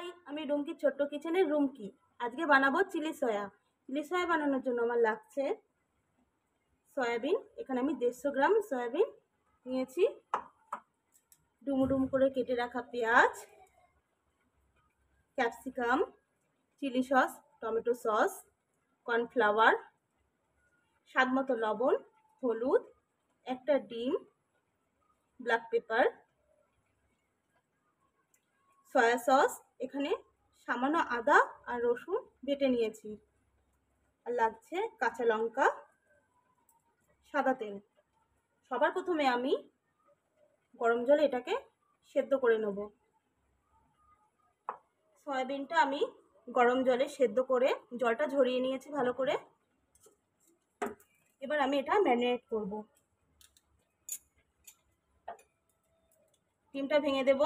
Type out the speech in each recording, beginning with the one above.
High, আমি রুমকি ছোট্ট কিচেনের রুমকি। আজকে বানাবো চিলি সয়া। চিলি সয়া বানানোর জন্য আমার লাগছে সয়াবিন। এখানে আমি 150 গ্রাম সয়াবিন নিয়েছি, ডুমো ডুমো করে কেটে রাখা পেঁয়াজ, capsicum, chilli sauce, tomato sauce, cornflour, স্বাদ মতো লবণ, হলুদ, একটা ডিম, ব্ল্যাক পেপার, সয়া সস, এখানে সামান্য আদা আর রসুন বেটে নিয়েছি, আর লাগছে কাঁচা লঙ্কা, সাদা তেল। সবার প্রথমে আমি গরম জলে এটাকে সেদ্ধ করে নেব। সয়াবিনটা আমি গরম জলে সেদ্ধ করে জলটা ঝরিয়ে নিয়েছি ভালো করে। এবার আমি এটা ম্যারিনেট করব। ডিমটা ভেঙে দেব।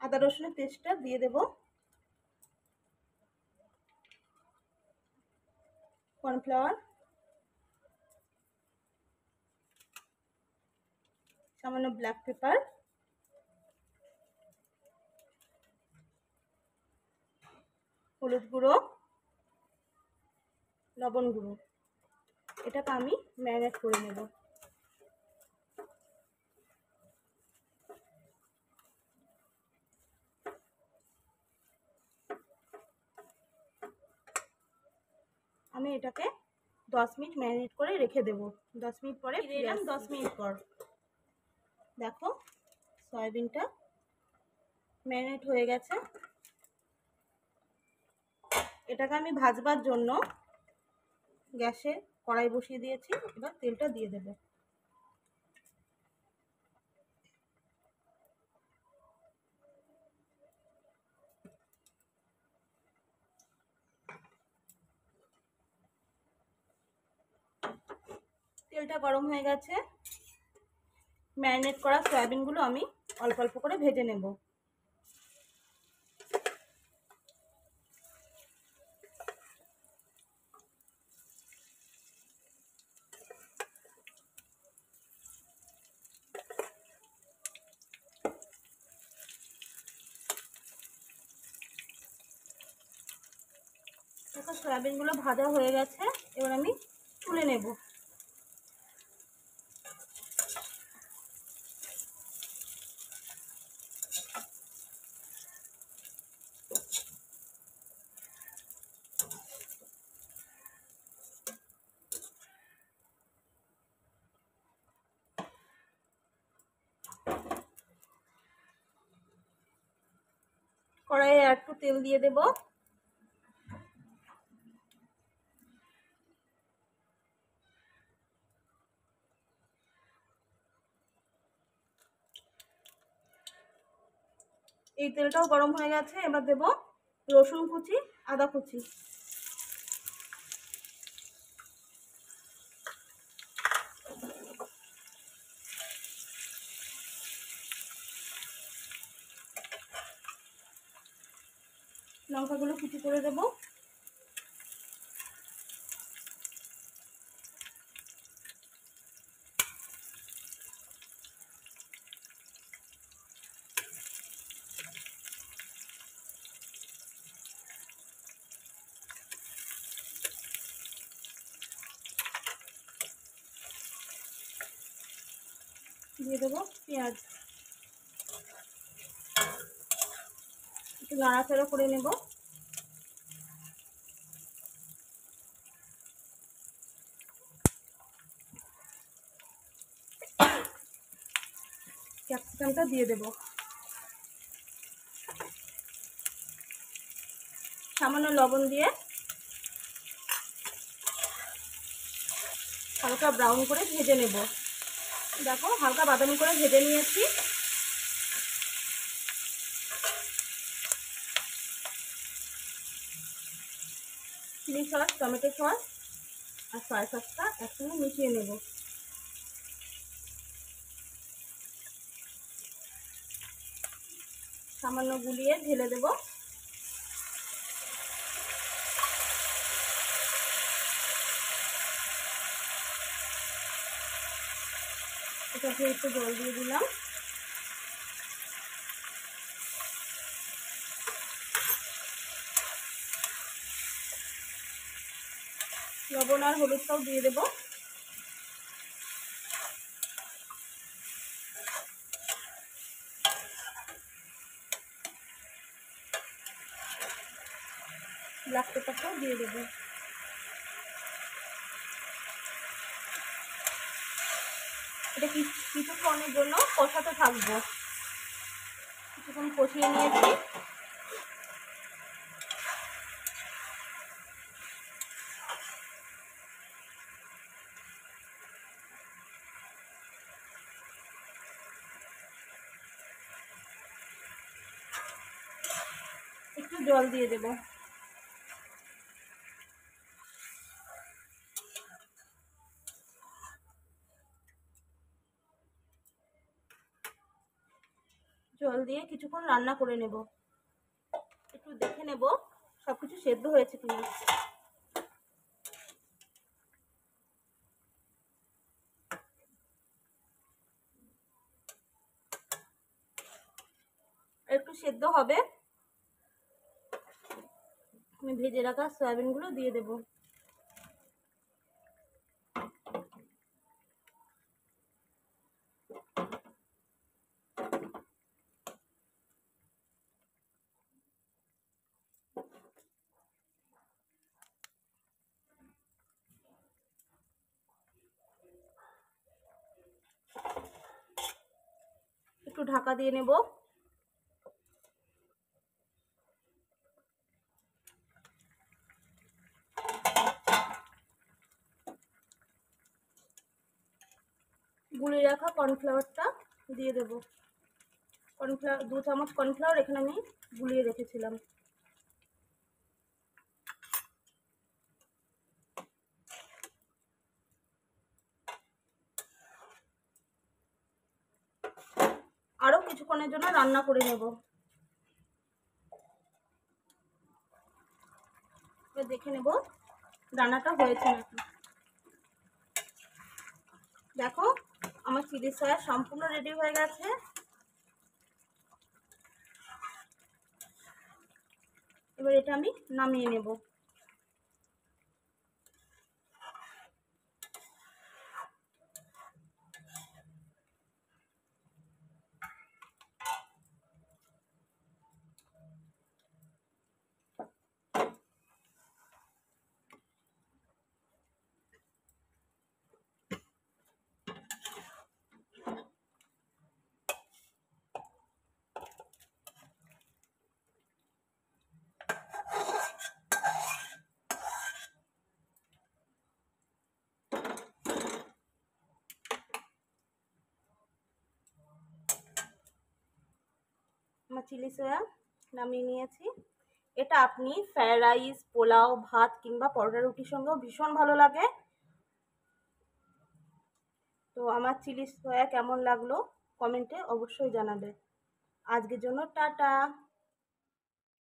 আদা রসুনের পেস্টটা দিয়ে দেব। কর্নফ্লাওয়ার, সামান্য ব্ল্যাক পেপার, হলুদ গুঁড়ো, লবণ গুঁড়ো। এটাকে আমি ম্যারিনেট করে নেব। আমি এটাকে 10 মিনিট ম্যারিনেট করে রেখে দেব। 10 মিনিট পরে ফিরে এলাম। 10 মিনিট পর দেখো সয়াবিনটা ম্যারিনেট হয়ে গেছে। এটাকে আমি ভাজবার জন্য গ্যাসে কড়াই বসিয়ে দিয়েছি। এবার তেলটা দিয়ে দেব। তেলটা গরম হয়ে গেছে। ম্যারিনেট করা সয়াবিনগুলো আমি অল্প অল্প করে ভেজে নেব। দেখো সয়াবিনগুলো ভাজা হয়ে গেছে। এবার আমি তুলে নেব। কড়াইয়ে একটু তেল দিয়ে দেব। এই তেলটাও গরম হয়ে গেছে। এবার দেব রসুন কুচি, আদা কুচি, লঙ্কাগুলো কুচি করে দেব। দিয়ে দেবো পেঁয়াজ, একটু নাড়াচাড়া করে নেব। ক্যাপসিকামটা দিয়ে দেব। সামান্য লবণ দিয়ে হালকা ব্রাউন করে ভেজে নেব। দেখো হালকা বাদামি করে ভেজে নিয়েছি। চিলি সস, টমেটো সস আর সয়া সসটা একসঙ্গে মিশিয়ে নেব। সামান্য গুলিয়ে ঢেলে দেব। এটাতে একটু জল দিয়ে দিলাম। লবণ আর হলুদটাও দিয়ে দেবো। ব্ল্যাক পেপারটাও দিয়ে দেবো। এটা কিছুক্ষণের জন্য কষাতে থাকবো। কিছুক্ষণ কষিয়ে নিয়েছি। একটু জল দিয়ে দেবো। জল দিয়ে কিছুক্ষণ রান্না করে নেব। একটু দেখে নেব সবকিছু সেদ্ধ হয়েছে কিনা। একটু সেদ্ধ হবে, আমি ভেজে রাখা সয়াবিনগুলো দিয়ে দেব। একটু ঢাকা দিয়ে নেব। গুলিয়ে রাখা কর্নফ্লাওয়ারটা দিয়ে দেব। কর্নফ্লাওয়ার 2 চামচ কর্নফ্লাওয়ার এখানে আমি গুলিয়ে রেখেছিলাম। আরও কিছুক্ষণের জন্য রান্না করে নেব। দেখে নেব রান্নাটা হয়েছে নাকি। দেখো আমার চিলি সয়া সম্পূর্ণ রেডি হয়ে গেছে। এবার এটা আমি নামিয়ে নেব। আমার চিলি সয়া নামিয়ে নিয়েছি। এটা আপনি ফ্রাইড রাইস, পোলাও, ভাত কিংবা পরোটা রুটির সঙ্গেও ভীষণ ভালো লাগে। তো আমার চিলি সয়া কেমন লাগলো কমেন্টে অবশ্যই জানাবে। আজকের জন্য টাটা।